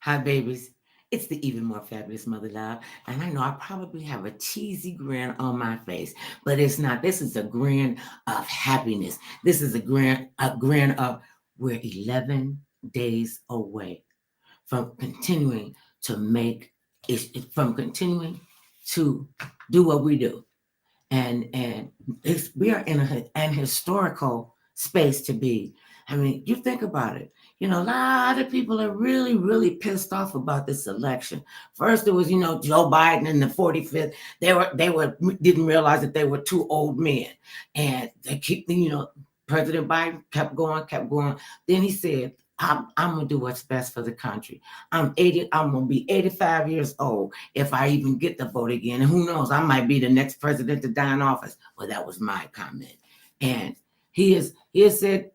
Hi, babies. It's the even more fabulous mother love. And I know I probably have a cheesy grin on my face, but it's not. This is a grin of happiness. This is a grin of we're 11 days away from continuing to make from continuing to do what we do. And we are in an historical space to be. I mean, you think about it. A lot of people are really, really pissed off about this election. First, it was, Joe Biden in the 45th. They were didn't realize that they were two old men, and they keep, President Biden kept going, kept going. Then he said, I'm gonna do what's best for the country. I'm 80. I'm gonna be 85 years old if I even get the vote again. And who knows? I might be the next president to die in office. Well, that was my comment. And he has said,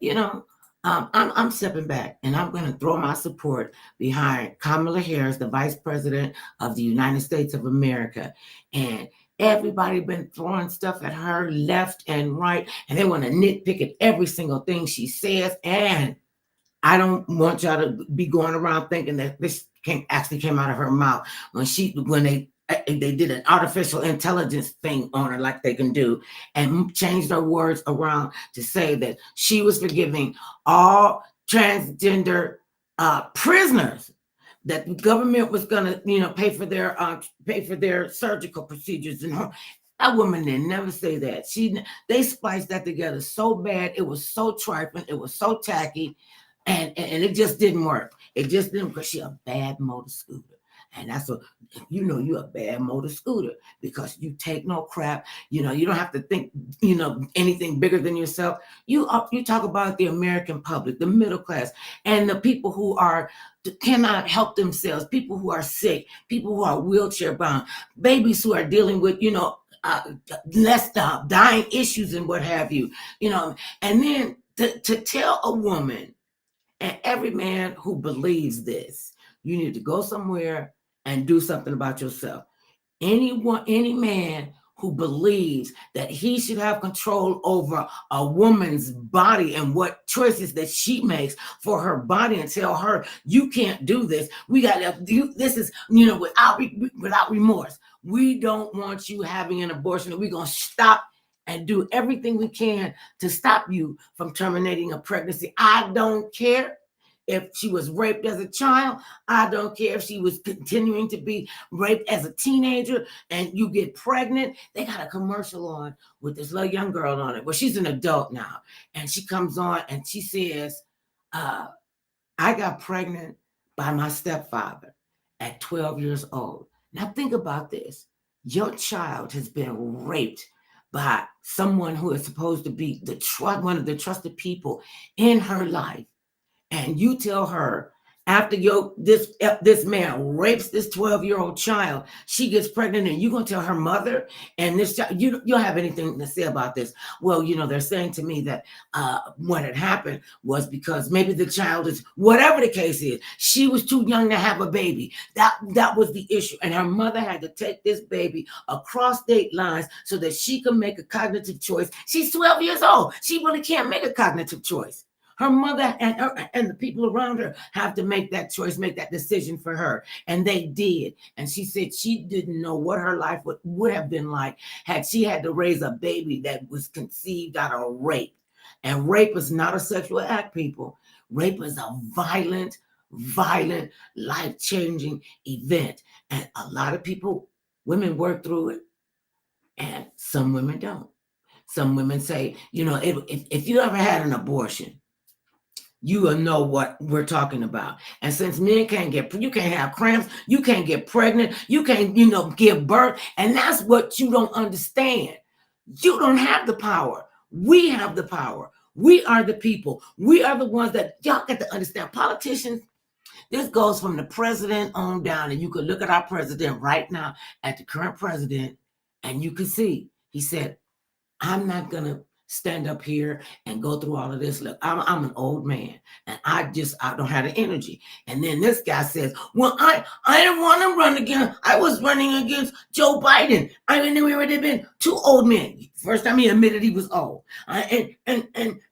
I'm stepping back and I'm going to throw my support behind Kamala Harris, the Vice President of the United States of America. And everybody been throwing stuff at her left and right, and they want to nitpick at every single thing she says. And I don't want y'all to be going around thinking that this actually came out of her mouth when they did an artificial intelligence thing on her, like they can do, and changed her words around to say that she was forgiving all transgender prisoners, that the government was going to pay for their surgical procedures and her. That woman didn't never say that. They spliced that together so bad. It was so trifling. It was so tacky. And it just didn't work. It just didn't, because she's a bad motor scooter. And that's what, you're a bad motor scooter because you take no crap. You don't have to think, anything bigger than yourself. You talk about the American public, the middle class, and the people who cannot help themselves, people who are sick, people who are wheelchair bound, babies who are dealing with, less dying issues and what have you, and then to tell a woman, and every man who believes this, you need to go somewhere and do something about yourself. Any man who believes that he should have control over a woman's body and what choices that she makes for her body, and tell her, you can't do this. We got to do this is, without remorse. We don't want you having an abortion, and we're going to stop and do everything we can to stop you from terminating a pregnancy. I don't care if she was raped as a child. I don't care if she was continuing to be raped as a teenager and you get pregnant. They got a commercial on with this little young girl on it. Well, she's an adult now. And she comes on and she says, I got pregnant by my stepfather at 12 years old. Now think about this. Your child has been raped by someone who is supposed to be one of the trusted people in her life. And you tell her, after this man rapes this 12-year-old child, she gets pregnant, and you're going to tell her mother and this child, you don't have anything to say about this. Well, they're saying to me that what had happened was because maybe the child is, whatever the case is, she was too young to have a baby. That was the issue. And her mother had to take this baby across state lines so that she could make a cognitive choice. She's 12 years old. She really can't make a cognitive choice. Her mother and the people around her have to make that choice, make that decision for her. And they did. And she said she didn't know what her life would have been like had she had to raise a baby that was conceived out of rape. And rape is not a sexual act, people. Rape is a violent, life-changing event. And a lot of women work through it, and some women don't. Some women say, if you ever had an abortion, you will know what we're talking about. And since men you can't have cramps, you can't get pregnant, you can't, give birth. And that's what you don't understand. You don't have the power. We have the power. We are the people. We are the ones that y'all got to understand. Politicians, this goes from the president on down. And you could look at our president right now, at the current president, and you can see, he said, I'm not going to stand up here and go through all of this. Look, I'm an old man, and I don't have the energy. And then this guy says, well, I didn't want to run again. I was running against Joe Biden. I mean, we already been two old men. First time he admitted he was old. And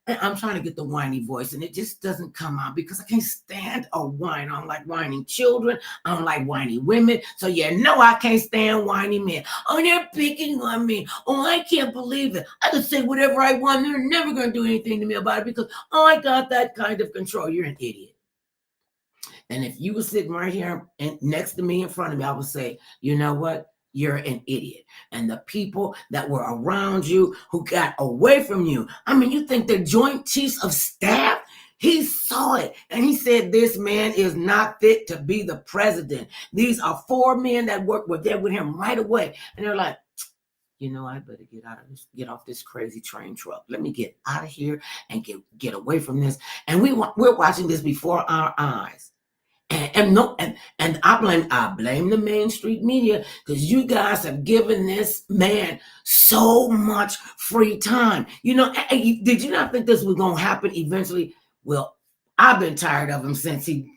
I'm trying to get the whiny voice, and it just doesn't come out because I can't stand a whine. I don't like whining children. I don't like whiny women. So you know I can't stand whiny men. Oh, they're picking on me. Oh, I can't believe it. I can say whatever I want. They're never going to do anything to me about it because I got that kind of control. You're an idiot. And if you were sitting right here and next to me in front of me, I would say, you know what? You're an idiot. And the people that were around you who got away from you, I mean, you think the Joint Chiefs of Staff, he saw it and he said, this man is not fit to be the president. These are 4 men that were there with him right away. And they're like, you know, I better get off this crazy train truck. Let me get out of here and get away from this. And we're watching this before our eyes. And I blame the mainstream media because you guys have given this man so much free time. You know, did you not think this was going to happen eventually? Well, I've been tired of him since he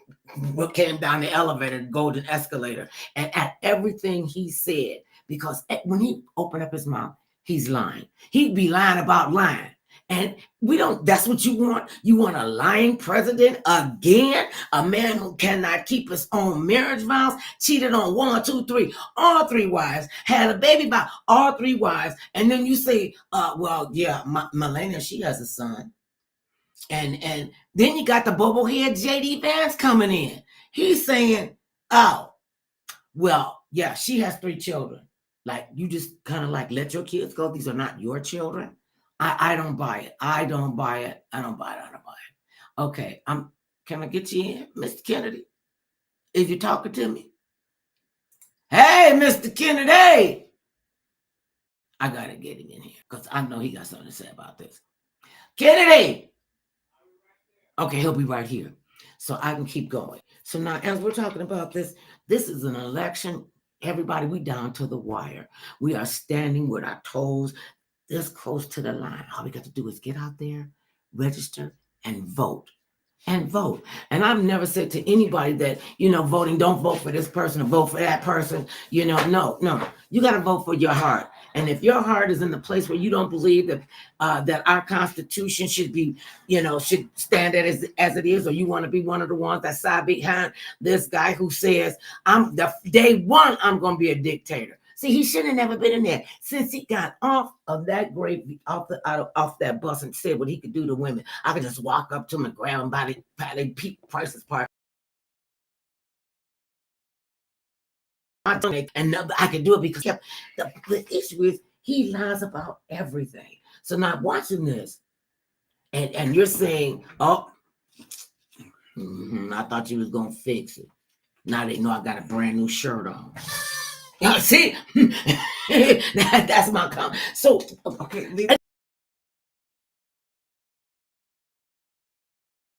came down the elevator, the golden escalator, and at everything he said, because when he opened up his mouth, he's lying. He'd be lying about lying. And we don't, that's what you want. You want a lying president again? A man who cannot keep his own marriage vows, cheated on 1, 2, 3, all 3 wives, had a baby by all 3 wives. And then you say, well, yeah, Melania, she has a son. And then you got the bobblehead JD Vance coming in. He's saying, oh, well, yeah, she has 3 children. Like, you just kind of like let your kids go. These are not your children. I don't buy it. I don't buy it. Okay, can I get you in, Mr. Kennedy? If you're talking to me. Hey, Mr. Kennedy. I gotta get him in here because I know he got something to say about this. Kennedy. Okay, he'll be right here. So I can keep going. So now, as we're talking about this is an election. Everybody, we down to the wire. We are standing with our toes this close to the line. All we got to do is get out there, register, and vote. And vote. And I've never said to anybody that, voting, don't vote for this person or vote for that person. No. You got to vote for your heart. And if your heart is in the place where you don't believe that that our Constitution should be, should stand as it is, or you want to be one of the ones that side behind this guy who says, day one, I'm going to be a dictator. See, he shouldn't have never been in there. Since he got off of that off that bus and said what he could do to women, I could just walk up to him and grab him by the Price's part. And I could do it because the issue is he lies about everything. So now watching this, and you're saying, oh, I thought you was going to fix it. Now they know I got a brand new shirt on. See, that's my comment. So, okay,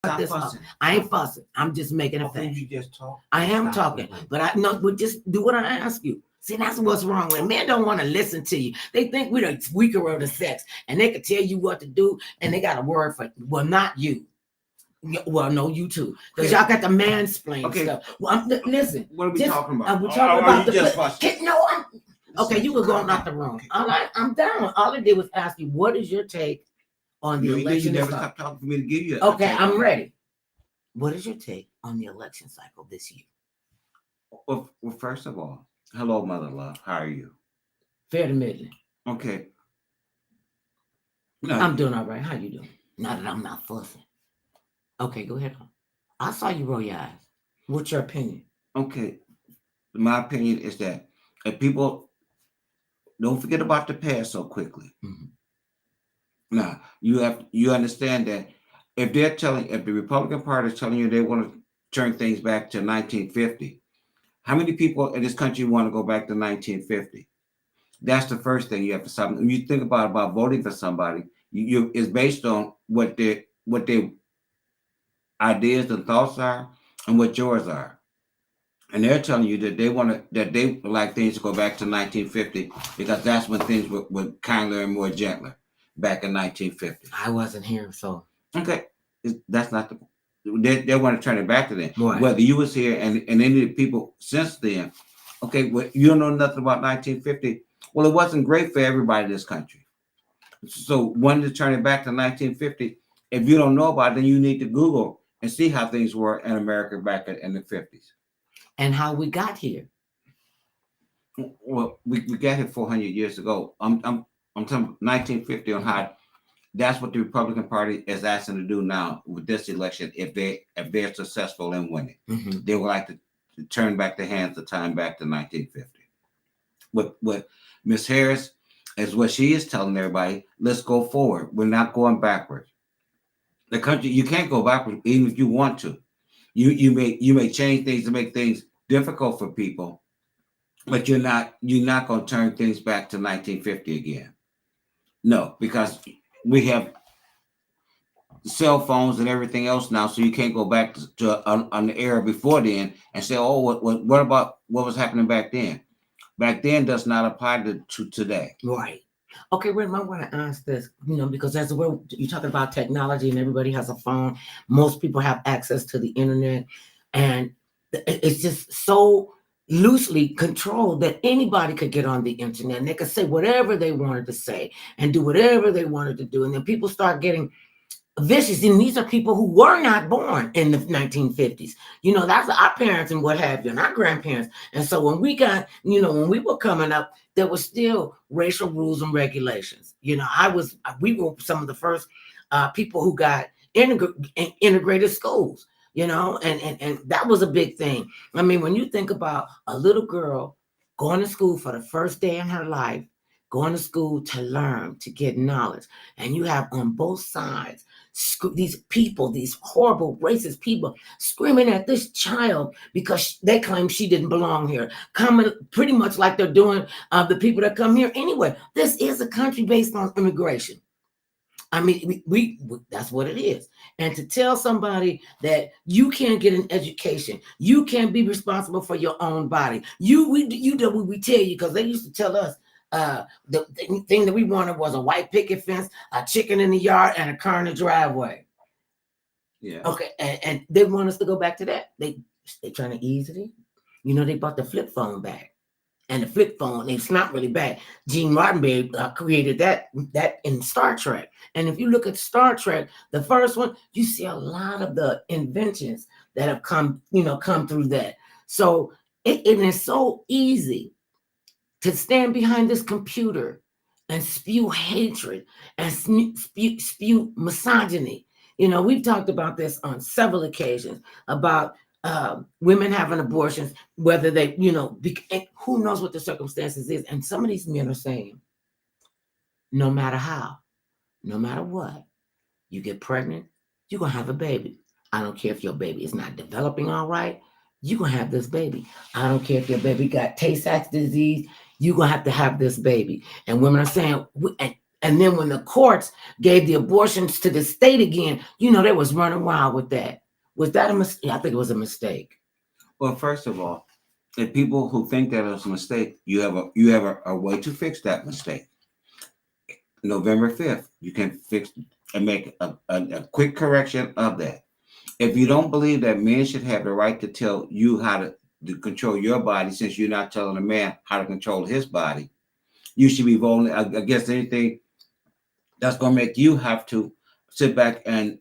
I ain't fussing. I'm just making a fact. You just talk. I am talking, but just do what I ask you. See, that's what's wrong with men. Don't want to listen to you. They think we're the weaker of the sex, and they can tell you what to do, and they got a word for it. Well, not you. Well, no, you too, because y'all got the mansplain stuff. Well, listen. What are we talking about? We're talking about the. Okay, you were going out the room. I'm down. All I did was ask you, what is your take on the election? You never stopped talking for me to give you. Okay, I'm ready. What is your take on the election cycle this year? Well, first of all, hello, Mother Love. How are you? Fair to middling. Okay. No, I'm doing all right. How you doing? Now that I'm not fussing. Okay, go ahead. I saw you roll your eyes. What's your opinion? Okay. My opinion is that if people don't forget about the past so quickly. Mm-hmm. Now, you understand that if the Republican Party is telling you they want to turn things back to 1950, how many people in this country want to go back to 1950? That's the first thing you have to stop. When you think about voting for somebody, it's based on what their ideas and thoughts are and what yours are. And they're telling you that they would like things to go back to 1950 because that's when things were kinder and more gentler back in 1950. I wasn't here, so. Okay. That's not they want to turn it back to then. Right. Whether you was here and any of the people since then, okay, well, you don't know nothing about 1950. Well, it wasn't great for everybody in this country. So when to turn it back to 1950, if you don't know about it, then you need to Google and see how things were in America back in the 50s. and how we got here. Well, we got here 400 years ago. I'm talking 1950 on how that's what the Republican Party is asking to do now with this election. If they're successful in winning, they would like to turn back the hands of time back to 1950. What Miss Harris is what she is telling everybody. Let's go forward. We're not going backwards. The country, you can't go backwards even if you want to. You may change things to make things difficult for people, but you're not going to turn things back to 1950 again. No, because we have cell phones and everything else now, so you can't go back to on the era before then and say, oh, what about what was happening back then? Back then does not apply to today. Right. Okay, Rim, I want to ask this, because as we're you're talking about technology and everybody has a phone, most people have access to the internet, and it's just so loosely controlled that anybody could get on the internet and they could say whatever they wanted to say and do whatever they wanted to do. And then people start getting vicious, and these are people who were not born in the 1950s. That's our parents and what have you, and our grandparents. And so when we were coming up, there was still racial rules and regulations. We were some of the first people who got integrated schools. And that was a big thing. I mean, when you think about a little girl going to school for the first day in her life, going to school to learn, to get knowledge, and you have on both sides these people, these horrible racist people screaming at this child because they claim she didn't belong here, coming pretty much like they're doing the people that come here anyway. This is a country based on immigration. I mean, we that's what it is. And to tell somebody that you can't get an education, you can't be responsible for your own body. You do what we tell you, because they used to tell us the thing that we wanted was a white picket fence, a chicken in the yard, and a car in the driveway. Yeah. Okay, and they want us to go back to that. They trying to ease it in. They brought the flip phone back. And the flip phone, it's not really bad. Gene Roddenberry created that in Star Trek. And if you look at Star Trek, the first one, you see a lot of the inventions that have come through that. So it is so easy to stand behind this computer and spew hatred and spew misogyny. We've talked about this on several occasions about women having abortions, whether they, who knows what the circumstances is. And some of these men are saying, no matter how, no matter what, you get pregnant, you're going to have a baby. I don't care if your baby is not developing all right. You're going to have this baby. I don't care if your baby got Tay-Sachs disease. You're going to have this baby. And women are saying, and then when the courts gave the abortions to the state again, they was running wild with that. Was that a mistake? I think it was a mistake. Well, first of all, if people who think that it was a mistake, you have a way to fix that mistake. November 5th, you can fix and make a quick correction of that. If you don't believe that men should have the right to tell you how to control your body, since you're not telling a man how to control his body, you should be voting against anything that's going to make you have to sit back and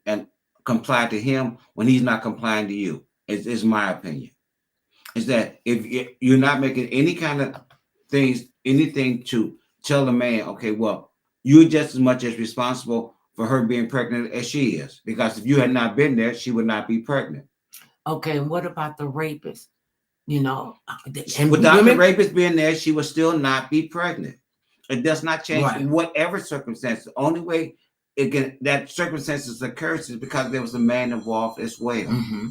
comply to him when he's not complying to you. Is my opinion. Is that if you're not making any kind of anything to tell the man, okay, well, you're just as much as responsible for her being pregnant as she is, because if you had not been there, she would not be pregnant. Okay, and what about the rapist? And without the rapist being there, she would still not be pregnant. It does not change whatever circumstance. The only way that circumstances occurs is because there was a man involved as well. Mm-hmm.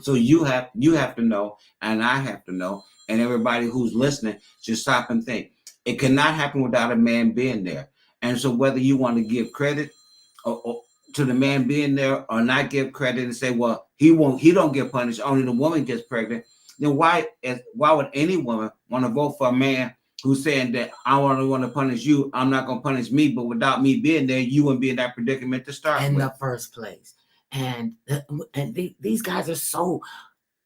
So you have to know, and I have to know, and everybody who's listening should stop and think. It cannot happen without a man being there. And so whether you want to give credit or to the man being there or not give credit and say, well, he don't get punished, only the woman gets pregnant, then why would any woman want to vote for a man who's saying that I only want to punish you, I'm not going to punish me, but without me being there, you wouldn't be in that predicament to start in the first place. And these guys are so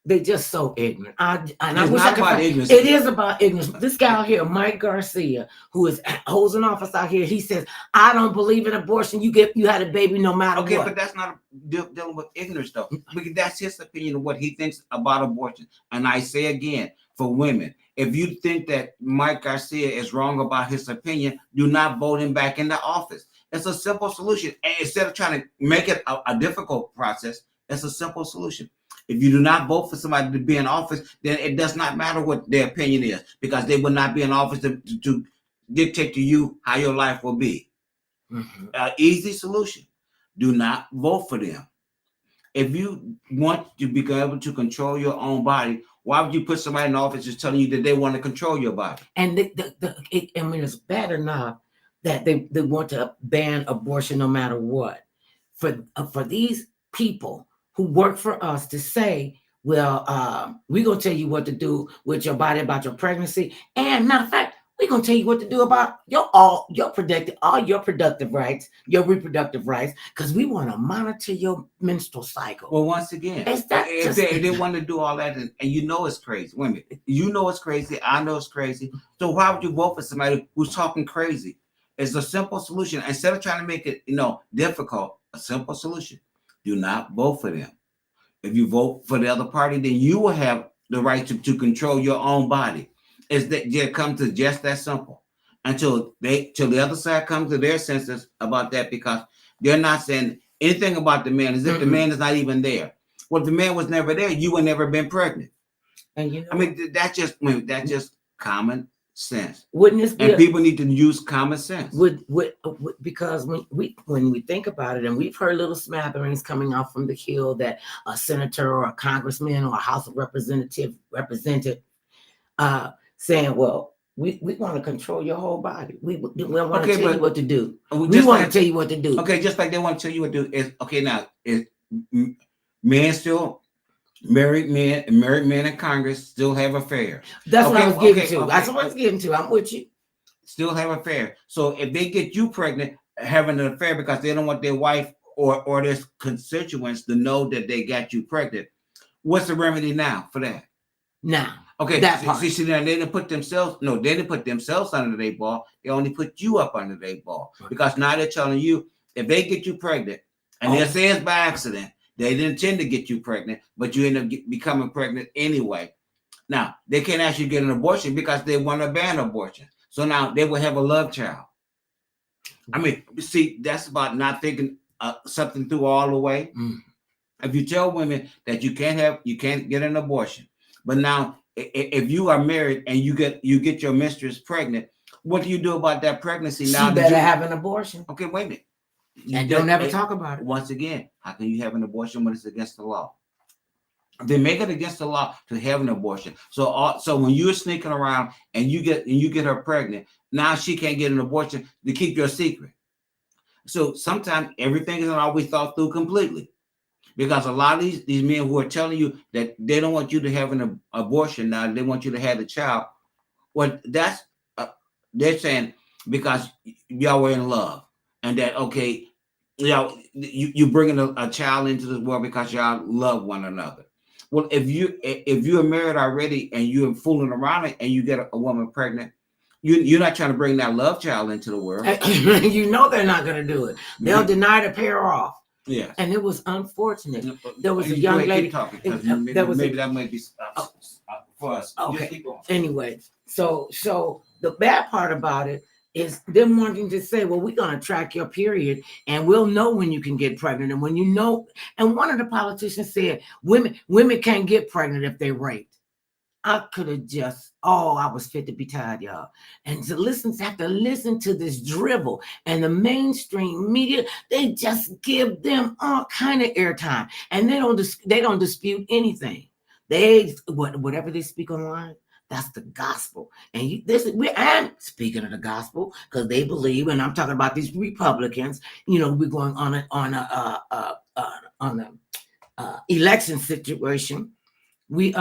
They just so ignorant. And I It's wish I not could about find ignorance. it is about ignorance. This guy out here, Mike Garcia, who is holds an office out here, he says, I don't believe in abortion. You had a baby no matter Okay, what. but that's not dealing with ignorance, though. Because that's his opinion of what he thinks about abortion. And I say again, for women, if you think that Mike Garcia is wrong about his opinion, do not vote him back into office. It's a simple solution. And instead of trying to make it a difficult process, it's a simple solution. If you do not vote for somebody to be in office, then it does not matter what their opinion is, because they will not be in office to dictate to you how your life will be. Mm-hmm. Easy solution. Do not vote for them. If you want to be able to control your own body, why would you put somebody in office just telling you that they want to control your body? And I mean, it's bad enough that they want to ban abortion no matter what. For these people who work for us to say, well, we're gonna tell you what to do with your body about your pregnancy, and matter of fact, we're gonna tell you what to do about all your productive rights, your reproductive rights, because we want to monitor your menstrual cycle. Well, once again, if they want to do all that, and you know it's crazy, women, you know it's crazy, I know it's crazy. So why would you vote for somebody who's talking crazy? It's a simple solution. Instead of trying to make it, difficult, a simple solution. Do not vote for them. If you vote for the other party, then you will have the right to control your own body. It's that it comes to just that simple. Till the other side comes to their senses about that, because they're not saying anything about the man, as if the man is not even there. Well, if the man was never there, you would never been pregnant. And I mean, that's just common sense. Wouldn't this be? And people need to use common sense. Because when we think about it, and we've heard little smatterings coming out from the Hill that a senator or a congressman or a House of represented saying, well, we want to control your whole body. We want to tell you what to do. We want to tell you what to do. Okay, just like they want to tell you what to do. Is okay now. Is men still married men in Congress still have affairs? That's what I was getting to. That's what I was getting to. I'm with you. Still have an affair. So if they get you pregnant, having an affair because they don't want their wife or their constituents to know that they got you pregnant, what's the remedy now for that? Now, okay, that part. See, now they didn't put themselves. No, they didn't put themselves under their ball. They only put you up under their ball, because now they're telling you if they get you pregnant, and they say it's by accident, they didn't intend to get you pregnant, but you end up becoming pregnant anyway. Now they can't actually get an abortion because they want to ban abortion. So now they will have a love child. I mean, see, that's about not thinking something through all the way. If you tell women that you can't get an abortion, but now if you are married and you get your mistress pregnant, what do you do about that pregnancy? Now she better have an abortion. Okay, wait a minute. And don't ever talk about it. Once again, how can you have an abortion when it's against the law? They make it against the law to have an abortion. So when you're sneaking around and you get her pregnant, now she can't get an abortion to keep your secret. So sometimes everything isn't always thought through completely, because a lot of these men who are telling you that they don't want you to have an abortion now, they want you to have the child. Well, that's they're saying because y'all were in love, and that okay, you bringing a child into this world because y'all love one another. Well, if you are married already and you're fooling around and you get a woman pregnant, you're not trying to bring that love child into the world. You know they're not going to do it. They'll deny the pair off. Yeah. And it was unfortunate. There was a young lady. Maybe that might be for us. Okay. Anyway, so the bad part about it is them wanting to say, well, we're going to track your period and we'll know when you can get pregnant. And when you know, and one of the politicians said, women can't get pregnant if they're raped. I could have just, I was fit to be tired, y'all. And to have to listen to this drivel, and the mainstream media, they just give them all kind of airtime, and they don't dispute anything. Whatever they speak online, that's the gospel. And I'm speaking of the gospel because they believe, and I'm talking about these Republicans. We're going on a election situation. We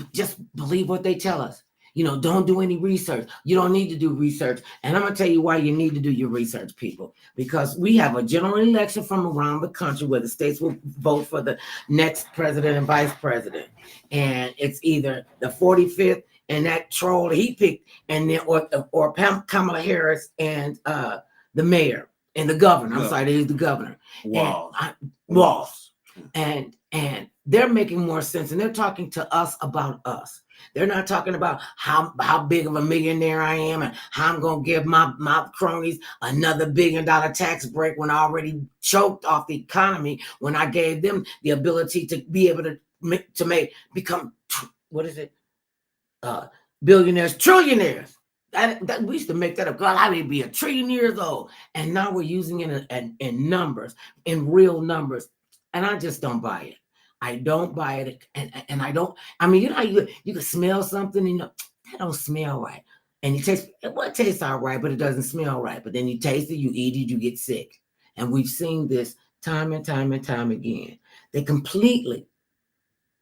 just believe what they tell us. Don't do any research. You don't need to do research. And I'm going to tell you why you need to do your research, people. Because we have a general election from around the country where the states will vote for the next president and vice president. And it's either the 45th and that troll he picked, and then or Kamala Harris and the mayor and the governor. I'm sorry, he's the governor. Walls. And they're making more sense, and they're talking to us about us. They're not talking about how big of a millionaire I am and how I'm going to give my cronies another $1 billion tax break when I already choked off the economy, when I gave them the ability to be able to become, what is it? Billionaires, trillionaires. That we used to make that up. God, I would be 1 trillion years old. And now we're using it in numbers, in real numbers. And I just don't buy it. I don't buy it. And I don't, I mean, how you can smell something and that don't smell right. And it tastes all right, but it doesn't smell right. But then you taste it, you eat it, you get sick. And we've seen this time and time and time again. They completely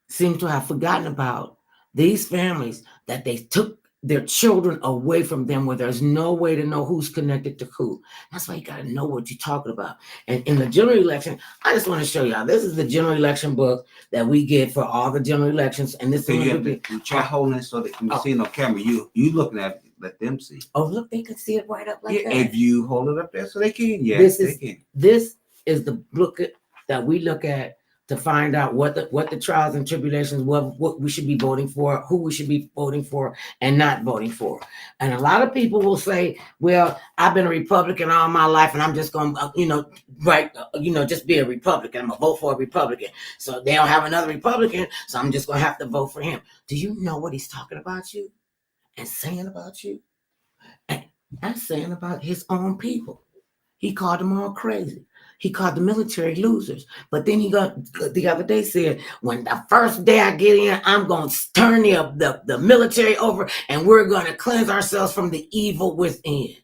seem to have forgotten about these families, that they took their children away from them, where there's no way to know who's connected to who. That's why you got to know what you're talking about. And in the general election, I just want to show y'all, this is the general election book that we get for all the general elections. And this is try holding it so that you see on camera. You looking at it, let them see. Oh, look, they can see it right up like that. If you hold it up there so they can, yes, they can. This is the book that we look at to find out what the trials and tribulations, what we should be voting for, who we should be voting for and not voting for. And a lot of people will say, well, I've been a Republican all my life and I'm just going to, just be a Republican. I'm going to vote for a Republican. So they don't have another Republican, so I'm just going to have to vote for him. Do you know what he's talking about you and saying about you? And saying about his own people. He called them all crazy. He called the military losers. But then he got the other day said, when the first day I get in, I'm going to turn the military over and we're going to cleanse ourselves from the evil within.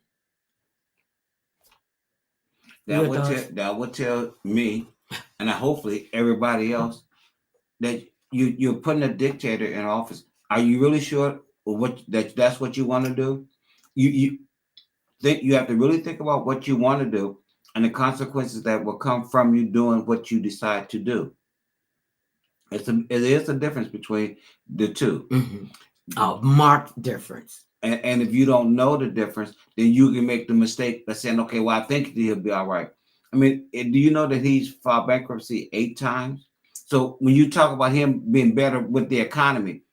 That would tell me, and hopefully everybody else, that you're putting a dictator in office. Are you really sure that's what you want to do? You think you have to really think about what you want to do and the consequences that will come from you doing what you decide to do. It is a difference between the two. Mm-hmm. A marked difference. And if you don't know the difference, then you can make the mistake of saying, okay, well, I think he'll be all right. I mean, do you know that he's filed bankruptcy 8 times? So when you talk about him being better with the economy,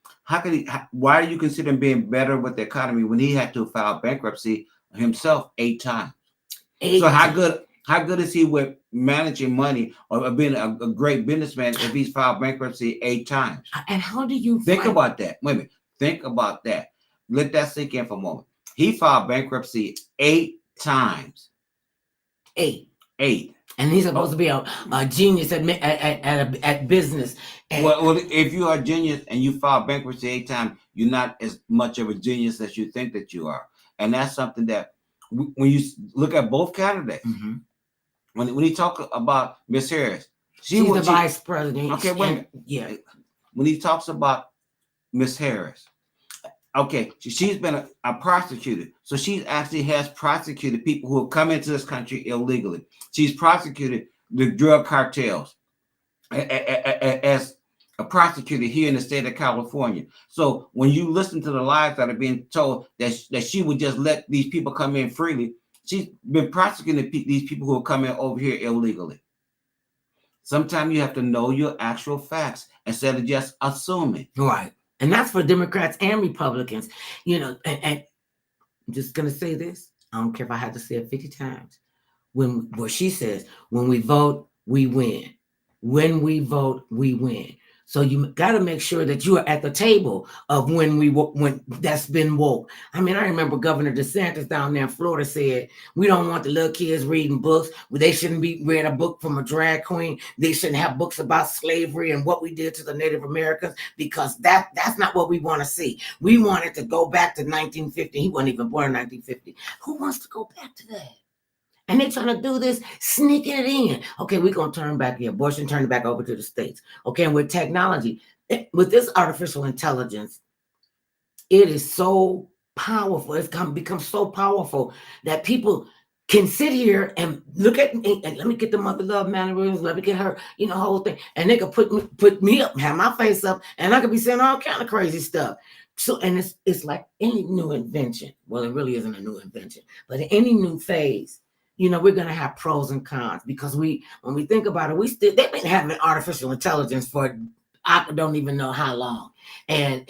why do you consider him being better with the economy when he had to file bankruptcy himself 8 times? So how good is he with managing money or being a great businessman if he's filed bankruptcy 8 times? And how do you think about that? Wait a minute. Think about that. Let that sink in for a moment. He filed bankruptcy 8 times. 8. And he's supposed to be a genius at business. Well, if you are a genius and you file bankruptcy 8 times, you're not as much of a genius as you think that you are. And that's something that when you look at both candidates, mm-hmm. when you talk about Miss Harris, she's the vice president. Okay, wait. Yeah. When he talks about Miss Harris, okay, she's been a prosecutor. So she actually has prosecuted people who have come into this country illegally. She's prosecuted the drug cartels as a prosecutor here in the state of California. So when you listen to the lies that are being told that she would just let these people come in freely, she's been prosecuting these people who are coming over here illegally. Sometimes you have to know your actual facts instead of just assuming. Right. And that's for Democrats and Republicans. And I'm just going to say this. I don't care if I had to say it 50 times. What she says, when we vote, we win. When we vote, we win. So you got to make sure that you are at the table of when that's been woke. I mean, I remember Governor DeSantis down there in Florida said, we don't want the little kids reading books. They shouldn't be read a book from a drag queen. They shouldn't have books about slavery and what we did to the Native Americans, because that's not what we want to see. We want it to go back to 1950. He wasn't even born in 1950. Who wants to go back to that? And they're trying to do this, sneaking it in. Okay, we're going to turn back the abortion, turn it back over to the states. Okay, and with technology, with this artificial intelligence, It is so powerful. It's become so powerful that people can sit here and look at me and let me get the mother love mannerisms, let me get her, whole thing, and they could put me up, have my face up, and I could be saying all kind of crazy stuff. So, and it's like any new invention. Well, it really isn't a new invention, but any new phase, we're gonna have pros and cons because when we think about it, they've been having artificial intelligence for I don't even know how long, and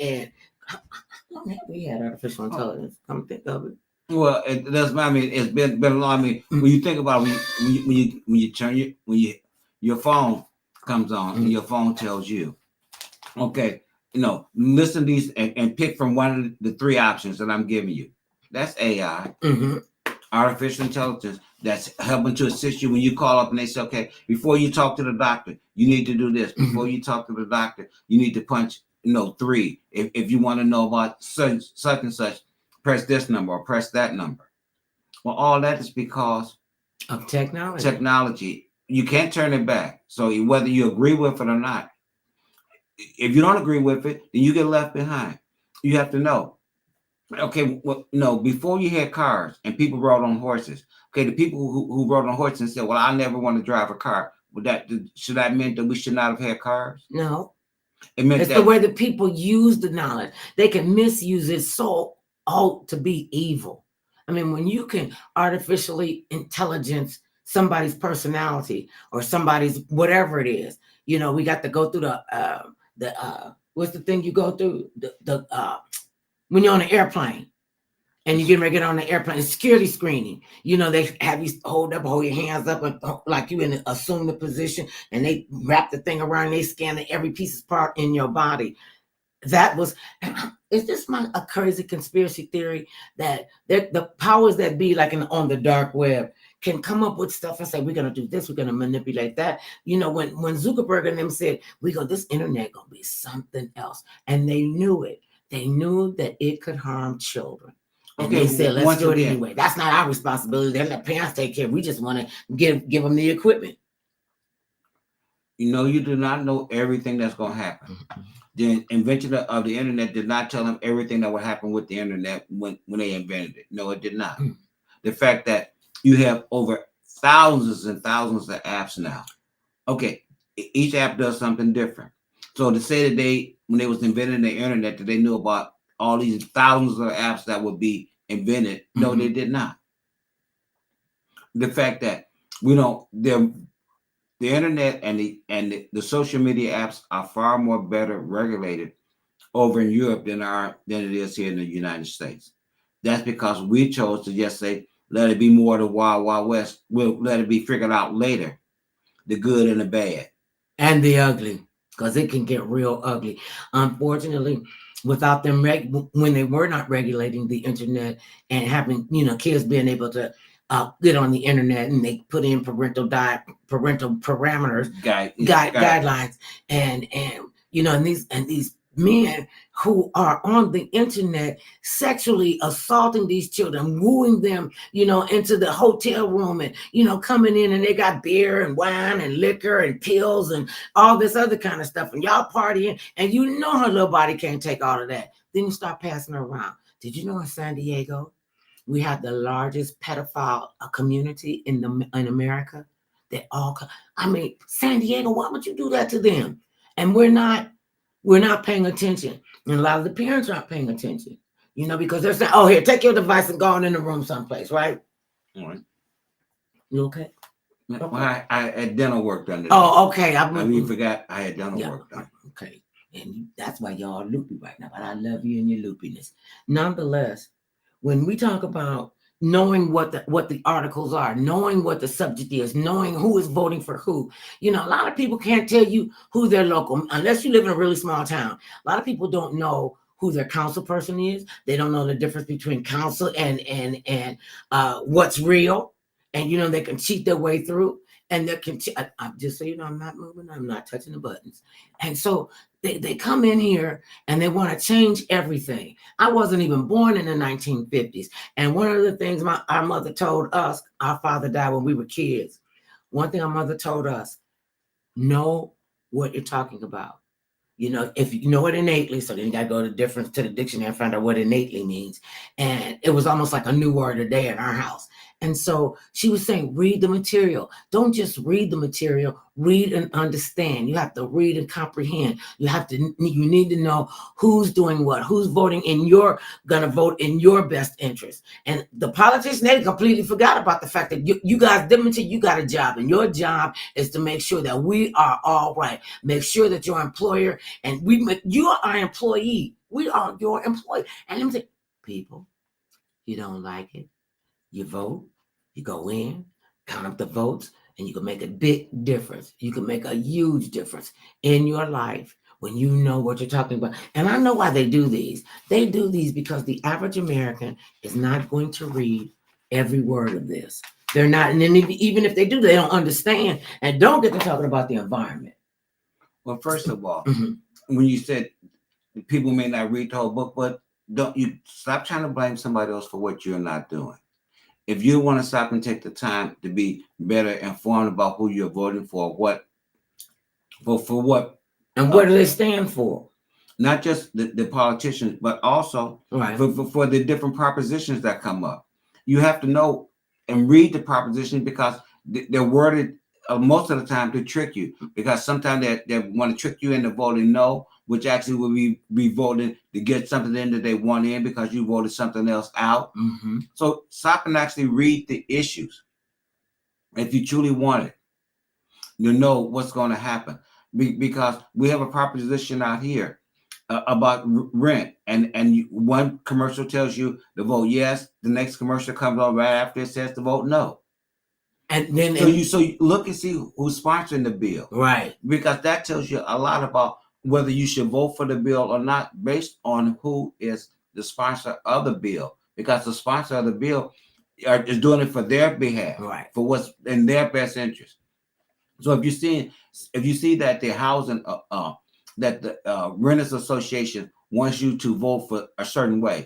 long have we had artificial intelligence? Come to think of it. Well, it doesn't. I mean, it's been a long. I mean, when you think about it, when you turn your phone comes on and your phone tells you, okay, listen to these and pick from one of the three options that I'm giving you. That's AI, artificial intelligence. That's helping to assist you when you call up and they say, okay, before you talk to the doctor, you need to do this. Before you talk to the doctor, you need to punch, 3. If you want to know about such and such, press this number or press that number. Well, all that is because of technology. Technology. You can't turn it back. So whether you agree with it or not, if you don't agree with it, then you get left behind. You have to know. Okay, well, no, before you had cars and people rode on horses, okay, the people who rode on horses and said, well, I never want to drive a car. Would should that mean that we should not have had cars? No. It meant it's the way that people use the knowledge. They can misuse it so out to be evil. I mean, when you can artificially intelligence somebody's personality or somebody's whatever it is, we got to go through the what's the thing you go through the when you're on an airplane and you get ready to get on the airplane, security screening. They have you hold your hands up and like you assume the position, and they wrap the thing around and they scan every piece of part in your body. That was, is this a crazy conspiracy theory that the powers that be, like on the dark web, can come up with stuff and say, we're going to do this, we're going to manipulate that. When Zuckerberg and them said, this internet going to be something else. And they knew it. They knew that it could harm children. And they said, let's do it anyway. That's not our responsibility. They let parents take care. We just want to give them the equipment. You do not know everything that's going to happen. The invention of the internet did not tell them everything that would happen with the internet when they invented it. No, it did not. The fact that you have over thousands and thousands of apps now. Okay, each app does something different. So to say that when they was inventing the internet, that they knew about all these thousands of apps that would be invented, no, they did not. The fact that the internet and the social media apps are far more better regulated over in Europe than it is here in the United States. That's because we chose to just say, let it be more the wild, wild west. We'll let it be figured out later, the good and the bad. And the ugly, because it can get real ugly. Unfortunately, without them, when they were not regulating the internet and having, kids being able to get on the internet, and they put in parental parameters, guidelines, and these men who are on the internet sexually assaulting these children, wooing them, into the hotel room, and coming in, and they got beer and wine and liquor and pills and all this other kind of stuff, and y'all partying, and her little body can't take all of that. Then you start passing her around. Did you know in San Diego we have the largest pedophile community in America? They all, San Diego, why would you do that to them? And we're not paying attention. And a lot of the parents aren't paying attention, because they're saying, oh, here, take your device and go on in the room someplace, right? All right. You okay? Well, I had dental work done today. Oh, okay. You forgot I had dental work done. Okay. And that's why y'all loopy right now, but I love you and your loopiness. Nonetheless, when we talk about knowing what the articles are, knowing what the subject is, knowing who is voting for who, a lot of people can't tell you who their local, unless you live in a really small town. A lot of people don't know who their council person is. They don't know the difference between council and what's real. And they can cheat their way through. And they can I'm just so I'm not moving, I'm not touching the buttons. And so they come in here and they want to change everything. I wasn't even born in the 1950s. And one of the things our mother told us, our father died when we were kids. One thing our mother told us, know what you're talking about. If you know it innately, so then you gotta go to the dictionary and find out what innately means. And it was almost like a new word a day in our house. And so she was saying, read the material. Don't just read the material, read and understand. You have to read and comprehend. You need to know who's doing what, who's voting gonna vote in your best interest. And the politicians, they completely forgot about the fact that you guys, you got a job, and your job is to make sure that we are all right. Make sure that your employer and you are our employee. We are your employee. And let me say, people, you don't like it, you vote, you go in, count up the votes, and you can make a big difference. You can make a huge difference in your life when you know what you're talking about. And I know why they do these. They do these because the average American is not going to read every word of this. They're not, and then even if they do, they don't understand. And don't get to talking about the environment. Well, first of all, when you said people may not read the whole book, but don't you stop trying to blame somebody else for what you're not doing. If you want to stop and take the time to be better informed about who you're voting for what, and what do they stand for? Not just the politicians, but also right. for the different propositions that come up. You have to know and read the propositions because they're worded most of the time to trick you, because sometimes they want to trick you into voting no, which actually will be voting to get something in that they want in because you voted something else out. So stop and actually read the issues if you truly want it. You know what's going to happen, because we have a proposition out here about rent, and one commercial tells you to vote yes, the next commercial comes on right after it says to vote no. And then so you look and see who's sponsoring the bill, right? Because that tells you a lot about whether you should vote for the bill or not, based on who is the sponsor of the bill. Because the sponsor of the bill is doing it for their behalf, right? For what's in their best interest. So if you see that the housing that the renters association wants you to vote for a certain way,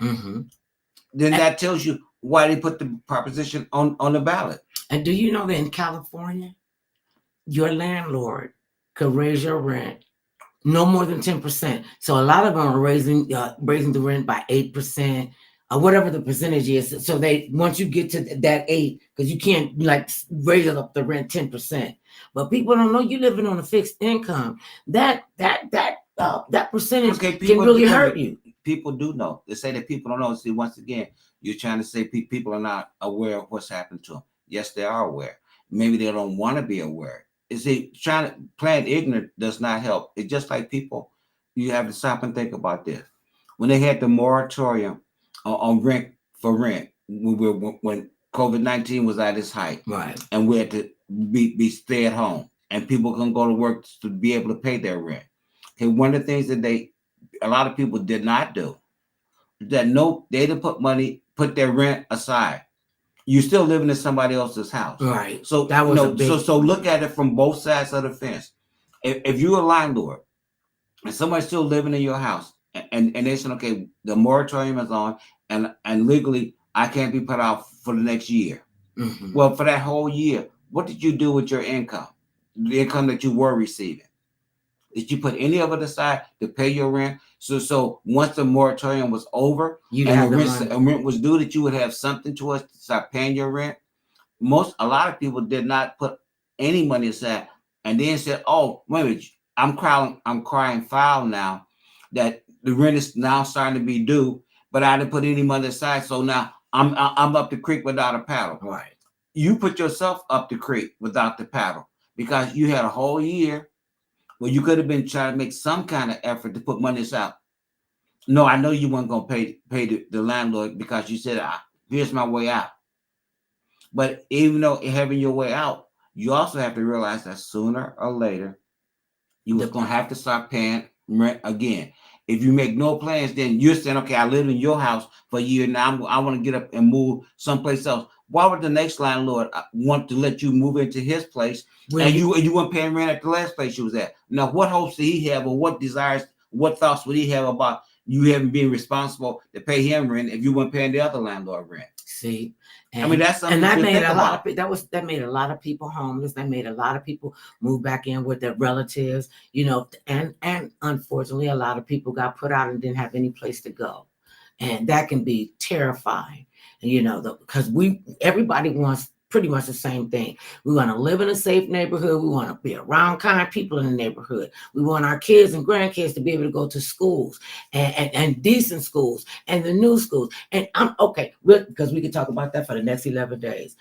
then that tells you why they put the proposition on the ballot. And do you know that in California, your landlord could raise your rent no more than 10%. So a lot of them are raising the rent by 8%, or whatever the percentage is. So they, once you get to that 8, because you can't like raise up the rent 10%. But people don't know you're living on a fixed income. That percentage can really hurt you. People do know. They say that people don't know. See, once again, you're trying to say people are not aware of what's happened to them. Yes, they are aware. Maybe they don't want to be aware. You see, playing ignorant does not help. It's just like people, you have to stop and think about this. When they had the moratorium on rent when COVID-19 was at its height, right, and we had to be stay at home, and people couldn't go to work to be able to pay their rent. Okay, one of the things that a lot of people did not do, they didn't put their rent aside. You're still living in somebody else's house, right? So that was so look at it from both sides of the fence. If you're a landlord and somebody's still living in your house, and they said, okay, the moratorium is on, and legally I can't be put out for the next year. Well, for that whole year, what did you do with your income? The income that you were receiving? Did you put any of it aside to pay your rent? So once the moratorium was over and rent was due, that you would have something to us to start paying your rent. A lot of people did not put any money aside, and then said, "Oh, wait a minute, I'm crying foul now that the rent is now starting to be due, but I didn't put any money aside, so now I'm up the creek without a paddle." Right. You put yourself up the creek without the paddle because you had a whole year where you could have been trying to make some kind of effort to put money aside. No, I know you weren't going to pay the landlord because you said, here's my way out. But even though having your way out, you also have to realize that sooner or later, you was going to have to start paying rent again. If you make no plans, then you're saying, okay, I lived in your house for a year. Now I want to get up and move someplace else. Why would the next landlord want to let you move into his place and you weren't paying rent at the last place you was at? Now, what hopes did he have, or what desires, what thoughts would he have about you haven't been responsible to pay him rent if you weren't paying the other landlord rent. See, I mean, that's something that to made think a lot about. that made a lot of people homeless. That made a lot of people move back in with their relatives, and unfortunately, a lot of people got put out and didn't have any place to go, and that can be terrifying. Because everybody wants pretty much the same thing. We want to live in a safe neighborhood. We want to be around kind people in the neighborhood. We want our kids and grandkids to be able to go to schools and decent schools and the new schools. And I'm okay because we could talk about that for the next 11 days.